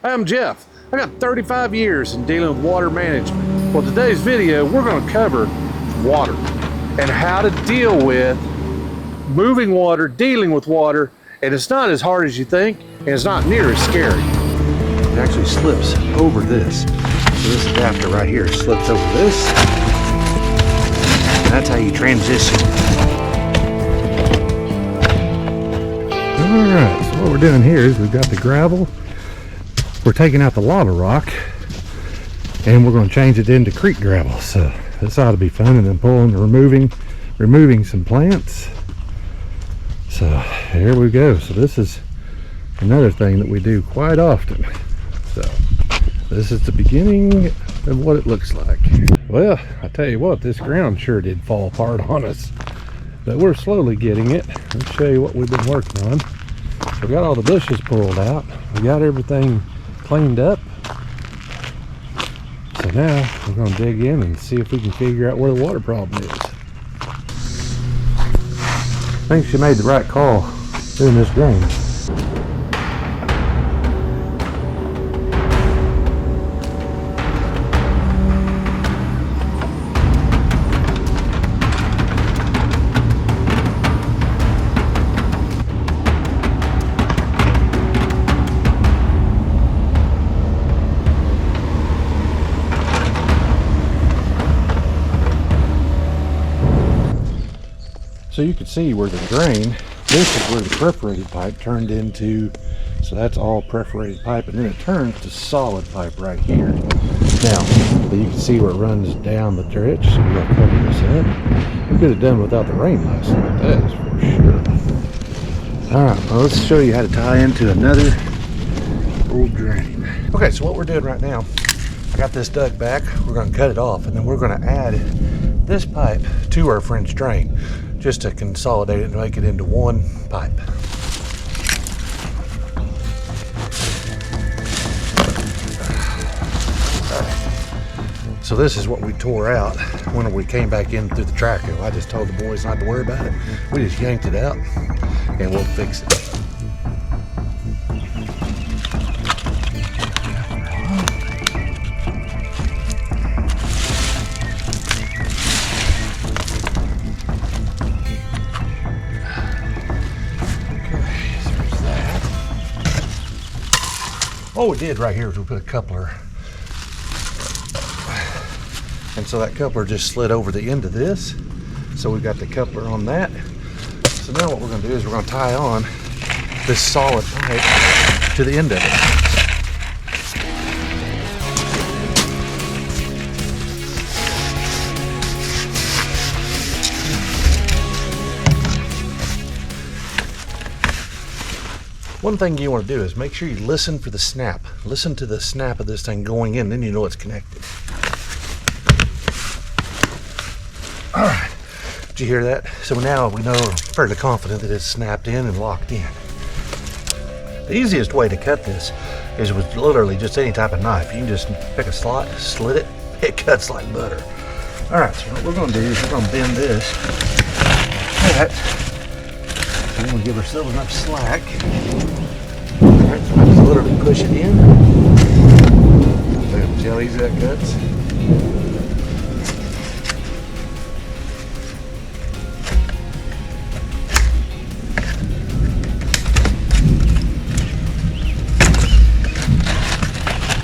I'm Jeff. I got 35 years in dealing with water management. Well, today's video, we're going to cover water and how to deal with moving water, dealing with water, and it's not as hard as you think, and it's not near as scary. It actually slips over this. So this adapter right here slips over this. And that's how you transition. All right, so what we're doing here is we've got the gravel. We're taking out the lava rock and we're going to change it into creek gravel. So this ought to be fun, and then pulling and removing some plants. So here we go. So this is another thing that we do quite often. So this is the beginning of what it looks like. Well, I tell you what, this ground sure did fall apart on us, but we're slowly getting it. Let's show you what we've been working on. We got all the bushes pulled out. We got everything cleaned up. So now we're going to dig in and see if we can figure out where the water problem is. I think she made the right call doing this drain. So you can see where the drain, this is where the perforated pipe turned into, so that's all perforated pipe, and then it turns to solid pipe right here. Now, you can see where it runs down the ditch, so we're going to cover this up. We could have done without the rain last night, that is for sure. Alright, well let's show you how to tie into another old drain. Okay, so what we're doing right now, I got this dug back, we're going to cut it off, and then we're going to add this pipe to our French drain, just to consolidate it and make it into one pipe. So this is what we tore out when we came back in through the track. I just told the boys not to worry about it. We just yanked it out and we'll fix it. What we did right here is we put a coupler, and so that coupler just slid over the end of this, so we've got the coupler on that. So now what we're going to do is we're going to tie on this solid pipe to the end of it. One thing you want to do is make sure you listen for the snap. Listen to the snap of this thing going in, then you know it's connected. All right, did you hear that? So now we know, fairly confident that it's snapped in and locked in. The easiest way to cut this is with literally just any type of knife. You can just pick a slot, slit it, it cuts like butter. All right, so what we're going to do is we're going to bend this. All right. We're going to give ourselves enough slack. Alright, so I just literally push it in. See how easy that cuts?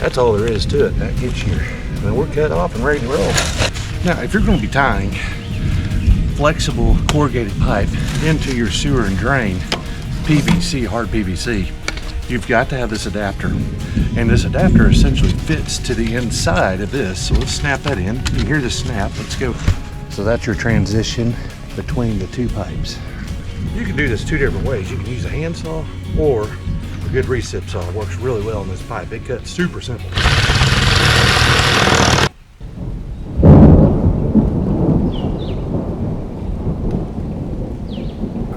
That's all there is to it. That gets your, and we're cut off and ready to roll. Now, if you're going to be tying flexible corrugated pipe into your sewer and drain, PVC, hard PVC, you've got to have this adapter. And this adapter essentially fits to the inside of this. So let's snap that in. You hear the snap, let's go. So that's your transition between the two pipes. You can do this two different ways. You can use a handsaw or a good recip saw. It works really well on this pipe. It cuts super simple.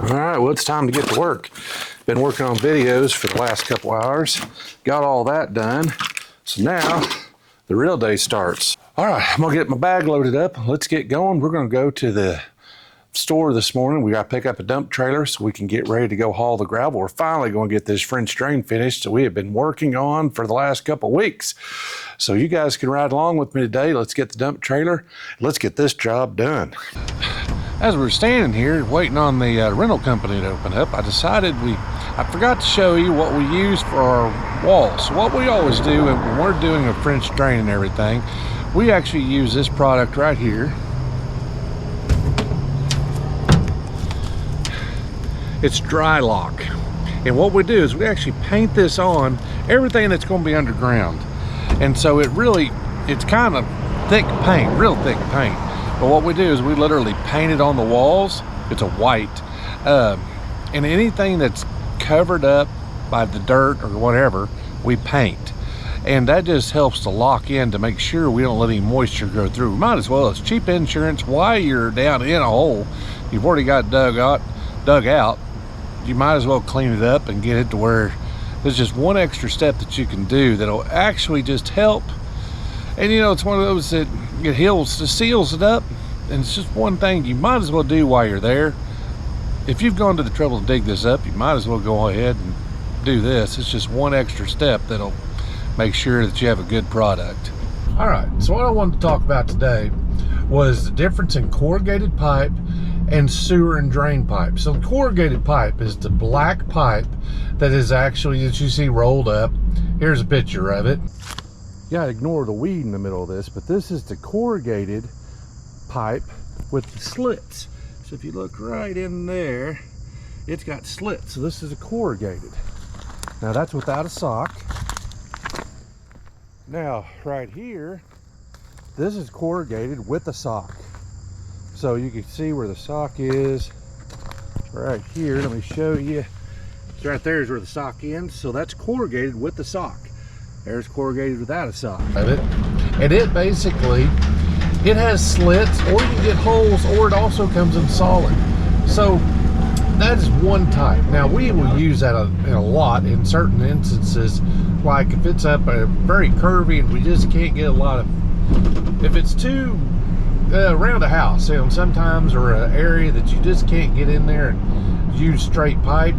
Alright, well it's time to get to work. Been working on videos for the last couple hours. Got all that done. So now the real day starts. Alright, I'm gonna get my bag loaded up. Let's get going. We're gonna go to the store this morning. We got to pick up a dump trailer so we can get ready to go haul the gravel. We're finally going to get this French drain finished that we have been working on for the last couple of weeks. So you guys can ride along with me today. Let's get the dump trailer. Let's get this job done. As we're standing here waiting on the rental company to open up, I decided I forgot to show you what we use for our walls. So what we always do when we're doing a French drain and everything, we actually use this product right here. It's dry lock. And what we do is we actually paint this on everything that's going to be underground. And so it's kind of thick paint, real thick paint. But what we do is we literally paint it on the walls. It's a white. And anything that's covered up by the dirt or whatever, we paint. And that just helps to lock in to make sure we don't let any moisture go through. We might as well. It's cheap insurance while you're down in a hole. You've already got dug out. You might as well clean it up and get it to where there's just one extra step that you can do that'll actually just help. And you know, it's one of those that it seals it up, and it's just one thing you might as well do while you're there. If you've gone to the trouble to dig this up, you might as well go ahead and do this. It's just one extra step that'll make sure that you have a good product. All right, so what I wanted to talk about today was the difference in corrugated pipe and sewer and drain pipe. So corrugated pipe is the black pipe that is actually, that you see rolled up. Here's a picture of it. You gotta ignore the weed in the middle of this, but this is the corrugated pipe with the slits. So if you look right in there, it's got slits. So this is a corrugated. Now that's without a sock. Now right here, this is corrugated with a sock. So you can see where the sock is right here. Let me show you. So right there is where the sock ends. So that's corrugated with the sock. There's corrugated without a sock of it. And it basically, it has slits, or you can get holes, or it also comes in solid. So that is one type. Now we will use that in a lot in certain instances, like if it's up very curvy and we just can't get a lot of, if it's too around a house, you know, sometimes, or an area that you just can't get in there and use straight pipe,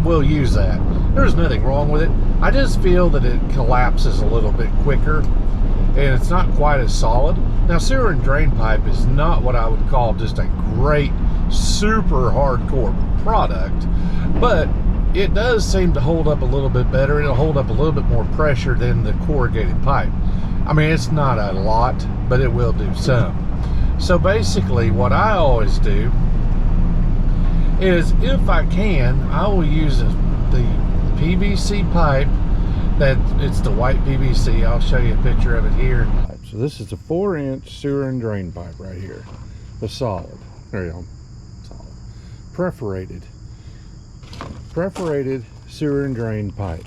we'll use that. There's nothing wrong with it. I just feel that it collapses a little bit quicker and it's not quite as solid. Now sewer and drain pipe is not what I would call just a great super hardcore product, but it does seem to hold up a little bit better. It'll hold up a little bit more pressure than the corrugated pipe. I mean, it's not a lot, but it will do some. So basically what I always do is, if I can, I will use the PVC pipe. That it's the white PVC. I'll show you a picture of it here. So this is a 4-inch sewer and drain pipe right here. The solid. There you go. Solid. Perforated sewer and drain pipe.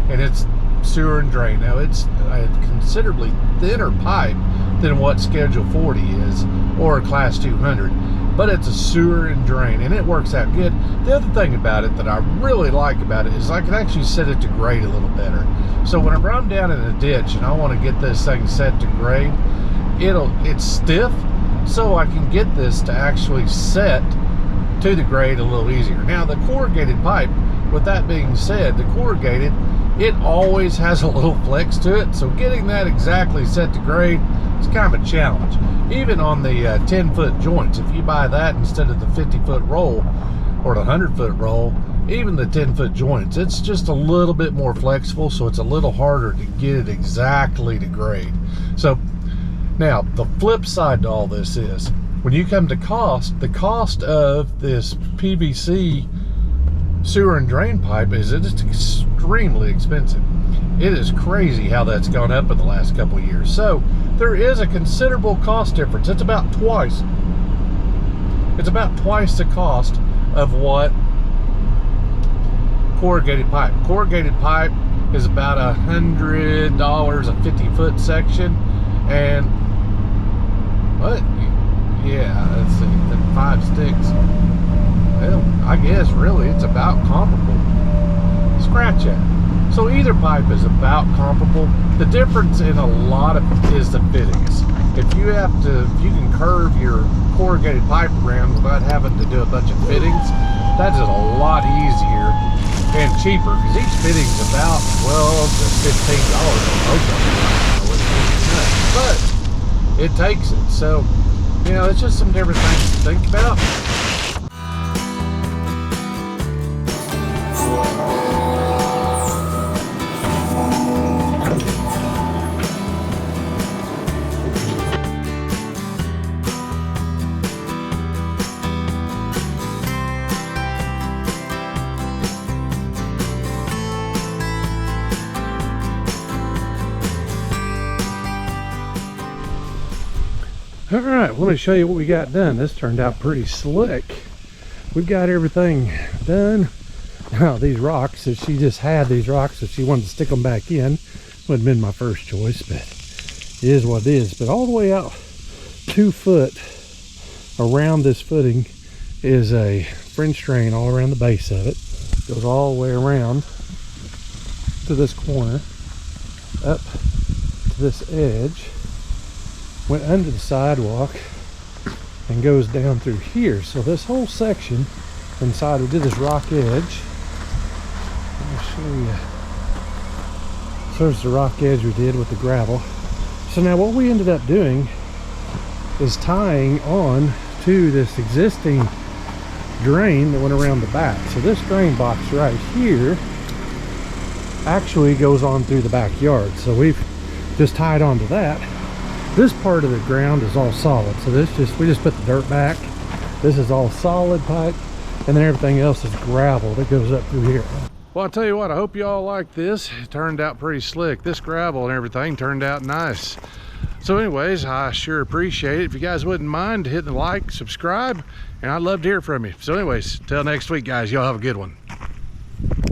And it's sewer and drain. Now it's a considerably thinner pipe than what Schedule 40 is, or a Class 200. But it's a sewer and drain, and it works out good. The other thing about it that I really like about it is I can actually set it to grade a little better. So whenever I'm down in a ditch and I want to get this thing set to grade, it's stiff, so I can get this to actually set to the grade a little easier. Now the corrugated pipe, with that being said, the corrugated, it always has a little flex to it, so getting that exactly set to grade is kind of a challenge. Even on the 10-foot joints, if you buy that instead of the 50-foot roll or the 100-foot roll, even the 10-foot joints, it's just a little bit more flexible, so it's a little harder to get it exactly to grade. So now the flip side to all this is, when you come to cost, the cost of this PVC sewer and drain pipe is it's extremely expensive. It is crazy how that's gone up in the last couple of years. So there is a considerable cost difference. It's about twice. It's about twice the cost of what corrugated pipe. Corrugated pipe is about $100 a 50-foot section, and what? Yeah, let's see, then 5 sticks. Well, I guess really it's about comparable. Scratch that. So either pipe is about comparable. The difference in a lot of is the fittings. If you can curve your corrugated pipe around without having to do a bunch of fittings, that's just a lot easier and cheaper, because each fitting's about $12 to $15 on most of them. But it takes it. So, you know, it's just some different things to think about. All right, let me show you what we got done. This turned out pretty slick. We've got everything done. Now these rocks, if she just had these rocks, if she wanted to stick them back in, would have been my first choice, but it is what it is. But all the way out 2 foot around this footing is a French drain all around the base of it. Goes all the way around to this corner, up to this edge, went under the sidewalk and goes down through here. So this whole section inside, we did this rock edge. Let me show you. So there's the rock edge we did with the gravel. So now what we ended up doing is tying on to this existing drain that went around the back. So this drain box right here actually goes on through the backyard. So we've just tied onto that. This part of the ground is all solid, so we just put the dirt back. This is all solid pipe, and then everything else is gravel that goes up through here. Well, I'll tell you what, I hope you all like this. It turned out pretty slick. This gravel and everything turned out nice. So anyways, I sure appreciate it. If you guys wouldn't mind hitting the like, subscribe, and I'd love to hear from you. So anyways, till next week, guys, y'all have a good one.